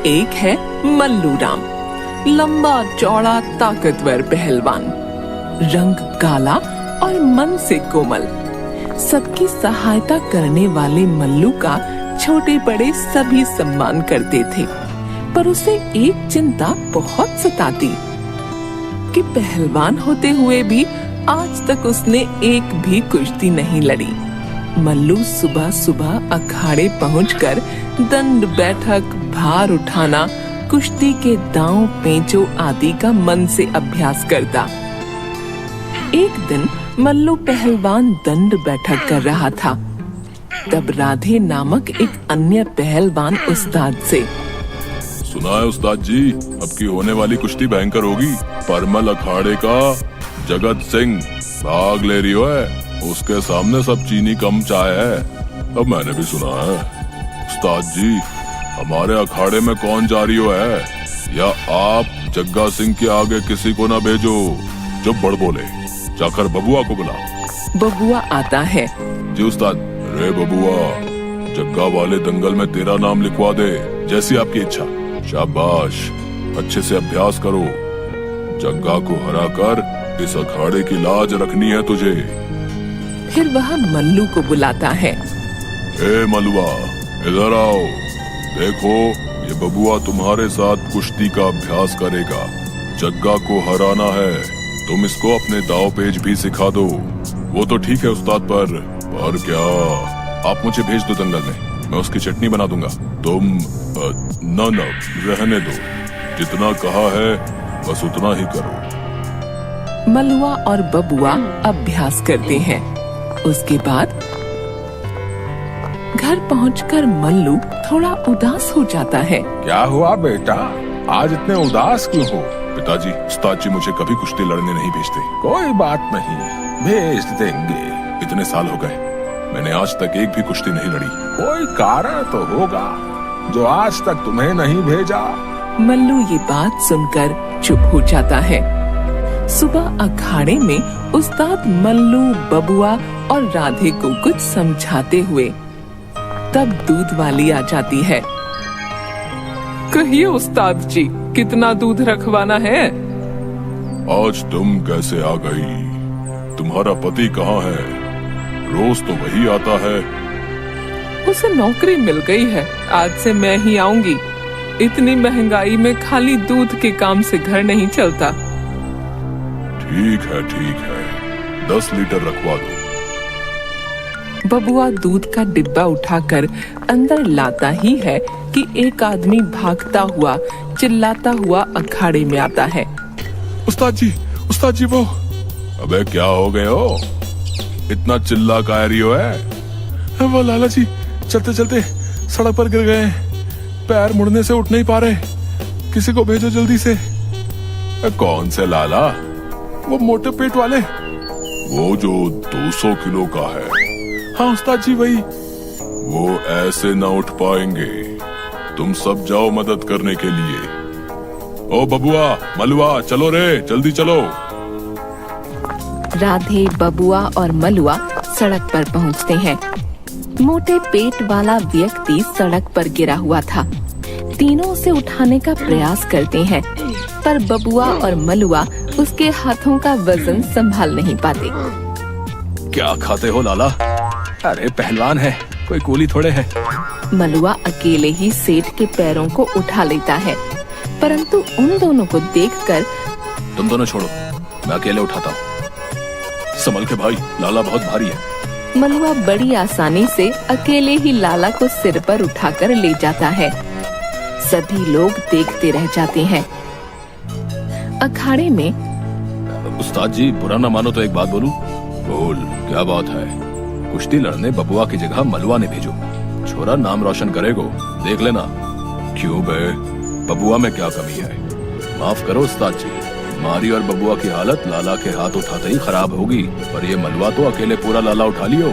एक है मल्लू राम, लंबा चौड़ा ताकतवर पहलवान, रंग काला और मन से कोमल। सबकी सहायता करने वाले मल्लू का छोटे बड़े सभी सम्मान करते थे, पर उसे एक चिंता बहुत सताती कि पहलवान होते हुए भी आज तक उसने एक भी कुश्ती नहीं लड़ी। मल्लू सुबह सुबह अखाड़े पहुंचकर दंड बैठक, भार उठाना, कुश्ती के दांव पेंचो आदि का मन से अभ्यास करता। एक दिन मल्लू पहलवान दंड बैठक कर रहा था, तब राधे नामक एक अन्य पहलवान उस्ताद से, सुना है उस्ताद जी, अब की होने वाली कुश्ती भयंकर होगी। परमल अखाड़े का जगत सिंह भाग ले रही है, उसके सामने सब चीनी कम चाय है। अब मैंने भी सुना है। उस्ताद जी, हमारे अखाड़े में कौन जा रही है, या आप जग्गा सिंह के आगे किसी को न भेजो जो बड़ बोले। जाकर बबुआ को बुला। बबुआ आता है। जी उस्ताद। रे बबुआ, जग्गा वाले दंगल में तेरा नाम लिखवा दे, जैसी आपकी इच्छा। शाबाश, अच्छे से अभ्यास करो। जग्गा को हरा कर इस अखाड़े की लाज रखनी है तुझे। फिर वह मल्लू को बुलाता है। ए मलुआ, इधर आओ। देखो, ये बबुआ तुम्हारे साथ कुश्ती का अभ्यास करेगा। जग्गा को हराना है, तुम इसको अपने दाव पेच भी सिखा दो। वो तो ठीक है उस्ताद, पर क्या आप मुझे भेज दो दंगल में, मैं उसकी चटनी बना दूंगा। तुम न रहने दो, जितना कहा है बस उतना ही करो। मलुआ और बबुआ अभ्यास करते हैं। उसके बाद घर पहुंचकर मल्लू थोड़ा उदास हो जाता है। क्या हुआ बेटा, आज इतने उदास क्यों हो? पिताजी, उस्ताद जी मुझे कभी कुश्ती लड़ने नहीं भेजते। कोई बात नहीं, भेज देंगे। इतने साल हो गए, मैंने आज तक एक भी कुश्ती नहीं लड़ी। कोई कारण तो होगा जो आज तक तुम्हें नहीं भेजा। मल्लू ये बात सुनकर चुप हो जाता है। सुबह अखाड़े में उस्ताद मल्लू, बबुआ और राधे को कुछ समझाते हुए तब दूध वाली आ जाती है। कहिए उस्ताद जी, कितना दूध रखवाना है? आज तुम कैसे आ गई? तुम्हारा पति कहाँ है? रोज तो वही आता है। उसे नौकरी मिल गई है, आज से मैं ही आऊंगी। इतनी महंगाई में खाली दूध के काम से घर नहीं चलता। ठीक है, 10 लीटर रखवा दो। बबुआ दूध का डिब्बा उठाकर अंदर लाता ही है कि एक आदमी भागता हुआ, चिल्लाता हुआ अखाड़े में आता है। उस्ताद जी वो। अबे क्या हो गए हो? इतना चिल्ला का रही हो है? वो लाला जी चलते चलते सड़क पर गिर गए, पैर मुड़ने से उठ नहीं पा रहे, किसी को भेजो जल्दी से। कौन से लाला? वो मोटे पेट वाले, वो जो 200 किलो का है। हाँ उस्ताद जी वही। वो ऐसे ना उठ पाएंगे, तुम सब जाओ मदद करने के लिए। ओ बबुआ, मलुआ, चलो रे, जल्दी चलो। राधे, बबुआ और मलुआ सड़क पर पहुंचते हैं। मोटे पेट वाला व्यक्ति सड़क पर गिरा हुआ था। तीनों उसे उठाने का प्रयास करते हैं, पर बबुआ और मलुआ उसके हाथों का वजन संभाल नहीं पाते। क्या खाते हो लाला? अरे पहलवान है, कोई कूली थोड़े है। मलुआ अकेले ही सेठ के पैरों को उठा लेता है, परंतु उन दोनों को देखकर, तुम दोनों छोड़ो, मैं अकेले उठाता हूँ। संभल के भाई, लाला बहुत भारी है। मलुआ बड़ी आसानी से अकेले ही लाला को सिर पर उठाकर ले जाता है। सभी लोग देखते रह जाते हैं। अखाड़े में उस्ताद जी, बुरा न मानो तो एक बात बोलूं? बोल, क्या बात है? कुश्ती लड़ने बबुआ की जगह मलुआ ने भेजो। छोरा नाम रोशन करेगो, देख लेना। क्यों बे, बबुआ में क्या कमी है? माफ करो उस्ताद जी, मारी और बबुआ की हालत लाला के हाथ उठाते ही खराब होगी, पर ये मलुआ तो अकेले पूरा लाला उठा लियो।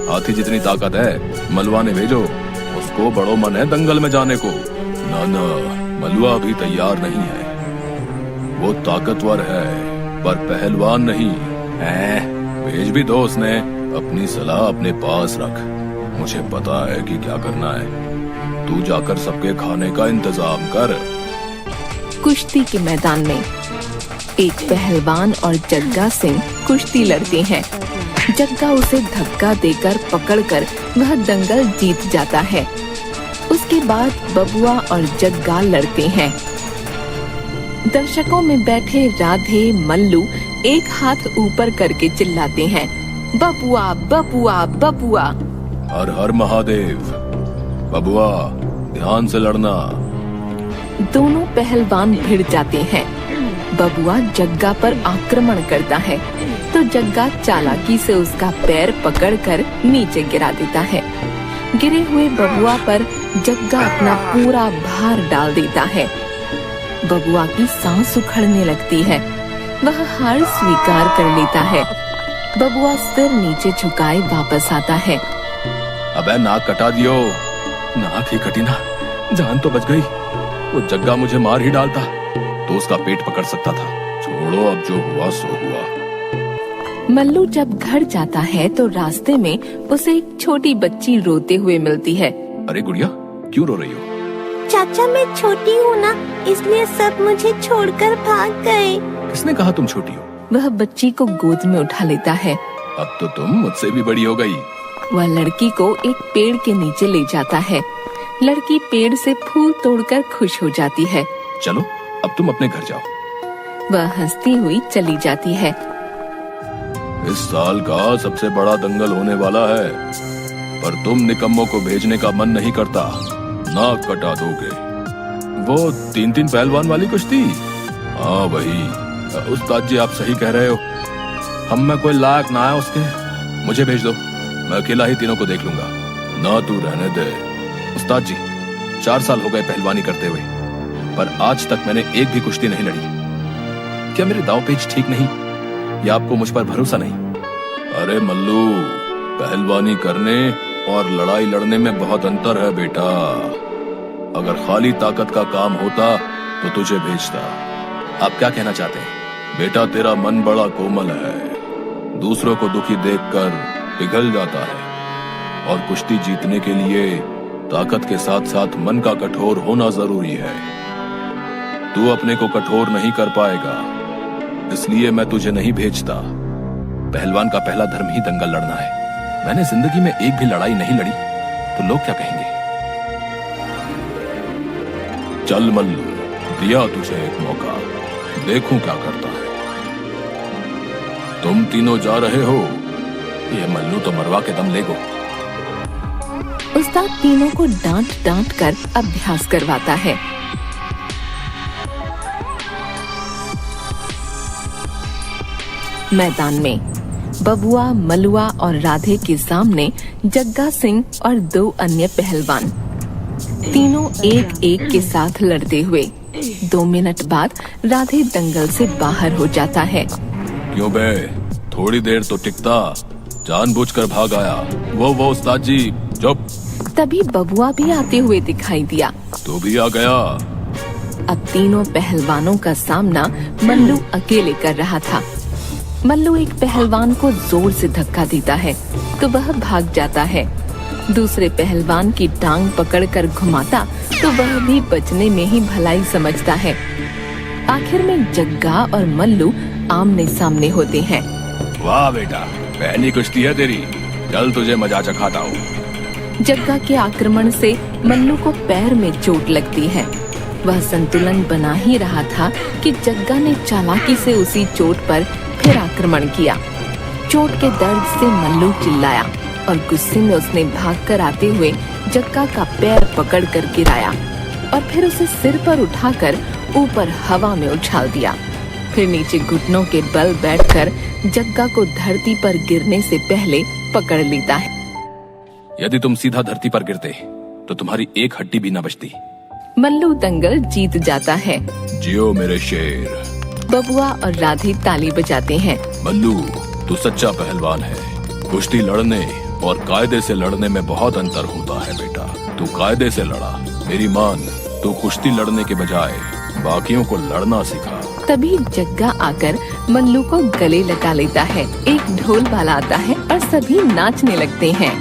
हाथी जितनी ताकत है, मलुआ ने भेजो। उसको बड़ो मन है दंगल में जाने को। ना, मलुआ अभी तैयार नहीं है। वो ताकतवर है, पर पहलवान नहीं है। भेज भी दो उसने, अपनी सलाह अपने पास रख। मुझे पता है कि क्या करना है। तू जाकर सबके खाने का इंतजाम कर। कुश्ती के मैदान में एक पहलवान और जग्गा सिंह कुश्ती लड़ते हैं। जग्गा उसे धक्का देकर पकड़कर वह दंगल जीत जाता है। उसके बाद बबुआ और जग्गा लड़ते हैं। दर्शकों में बैठे राधे मल्लू एक हाथ ऊपर करके चिल्लाते हैं, बबुआ बबुआ बबुआ। हर हर महादेव। बबुआ ध्यान से लड़ना। दोनों पहलवान भिड़ जाते हैं। बबुआ जग्गा पर आक्रमण करता है तो जग्गा चालाकी से उसका पैर पकड़कर नीचे गिरा देता है। गिरे हुए बबुआ पर जग्गा अपना पूरा भार डाल देता है। बबुआ की सांस उखड़ने लगती है। वह हार स्वीकार कर लेता है। बबुआ सिर नीचे झुकाए वापस आता है। अबे नाक कटा दियो। नाक ही कटी ना, जान तो बच गई। वो जग्गा मुझे मार ही डालता तो उसका पेट पकड़ सकता था। छोड़ो, अब जो हुआ सो हुआ। मल्लू जब घर जाता है तो रास्ते में उसे एक छोटी बच्ची रोते हुए मिलती है। अरे गुड़िया, क्यों रो रही हो? चाचा मैं छोटी हूँ ना, इसलिए सब मुझे छोड़कर भाग गए। किसने कहा तुम छोटी हो? वह बच्ची को गोद में उठा लेता है। अब तो तुम मुझसे भी बड़ी हो गई। वह लड़की को एक पेड़ के नीचे ले जाता है। लड़की पेड़ से फूल तोड़कर खुश हो जाती है। चलो अब तुम अपने घर जाओ। वह हंसती हुई चली जाती है। इस साल का सबसे बड़ा दंगल होने वाला है, पर तुम निकम्मों को भेजने का मन नहीं करता। नाक कटा दोगे। वो 3-3 पहलवान वाली कुश्ती? हाँ वही। उस्ताद जी आप सही कह रहे हो। हम में कोई लायक ना है उसके। मुझे भेज दो, मैं अकेला ही तीनों को देख लूंगा। ना तू रहने दे। उस्ताद जी 4 साल हो गए पहलवानी करते हुए, पर आज तक मैंने एक भी कुश्ती नहीं लड़ी। क्या मेरे दांव पेच ठीक नहीं, या आपको मुझ पर भरोसा नहीं? अरे मल्लू, पहलवानी करने और लड़ाई लड़ने में बहुत अंतर है बेटा। अगर खाली ताकत का काम होता तो तुझे भेजता। आप क्या कहना चाहते हैं? बेटा तेरा मन बड़ा कोमल है, दूसरों को दुखी देखकर पिघल जाता है, और कुश्ती जीतने के लिए ताकत के साथ साथ मन का कठोर होना जरूरी है। तू अपने को कठोर नहीं कर पाएगा, इसलिए मैं तुझे नहीं भेजता। पहलवान का पहला धर्म ही दंगल लड़ना है। मैंने जिंदगी में एक भी लड़ाई नहीं लड़ी तो लोग क्या कहेंगे? चल मल्लू, दिया तुझे एक मौका, देखूं क्या करता है। तुम तीनों जा रहे हो, ये मल्लू तो मरवा के दम लेगो। उस्ताद तीनों को डांट डांट कर अभ्यास करवाता है। मैदान में बबुआ, मलुआ और राधे के सामने जग्गा सिंह और 2 अन्य पहलवान, तीनों एक एक के साथ लड़ते हुए। 2 मिनट बाद राधे दंगल से बाहर हो जाता है। क्यों बे, थोड़ी देर तो टिकता, जानबूझकर भाग आया। वो उस्ताद जी चुप। तभी बबुआ भी आते हुए दिखाई दिया। तू भी आ गया। अब तीनों पहलवानों का सामना मल्लू अकेले कर रहा था। मल्लू एक पहलवान को जोर से धक्का देता है तो वह भाग जाता है। दूसरे पहलवान की टांग पकड़कर घुमाता तो वह भी बचने में ही भलाई समझता है। आखिर में जग्गा और मल्लू आमने सामने होते हैं। वाह बेटा, पहली कुश्ती है तेरी, चल तुझे मजा चखाता हूँ। जग्गा के आक्रमण से मल्लू को पैर में चोट लगती है। वह संतुलन बना ही रहा था कि जग्गा ने चालाकी से उसी चोट पर फिर आक्रमण किया। चोट के दर्द से मल्लू चिल्लाया और गुस्से में उसने भागकर आते हुए जग्गा का पैर पकड़कर गिराया और फिर उसे सिर पर उठाकर ऊपर हवा में उछाल दिया। फिर नीचे घुटनों के बल बैठकर जग्गा को धरती पर गिरने से पहले पकड़ लेता है। यदि तुम सीधा धरती पर गिरते तो तुम्हारी एक हड्डी भी न बचती। मल्लू दंगल जीत जाता है। जियो मेरे शेर। बबुआ और राधे ताली बजाते हैं। मल्लू, तू सच्चा पहलवान है। कुश्ती लड़ने और कायदे से लड़ने में बहुत अंतर होता है बेटा। तू कायदे से लड़ा। मेरी मान, तू कुश्ती लड़ने के बजाय बाकियों को लड़ना सिखा। तभी जग्गा आकर मल्लू को गले लगा लेता है। एक ढोल वाला आता है और सभी नाचने लगते हैं।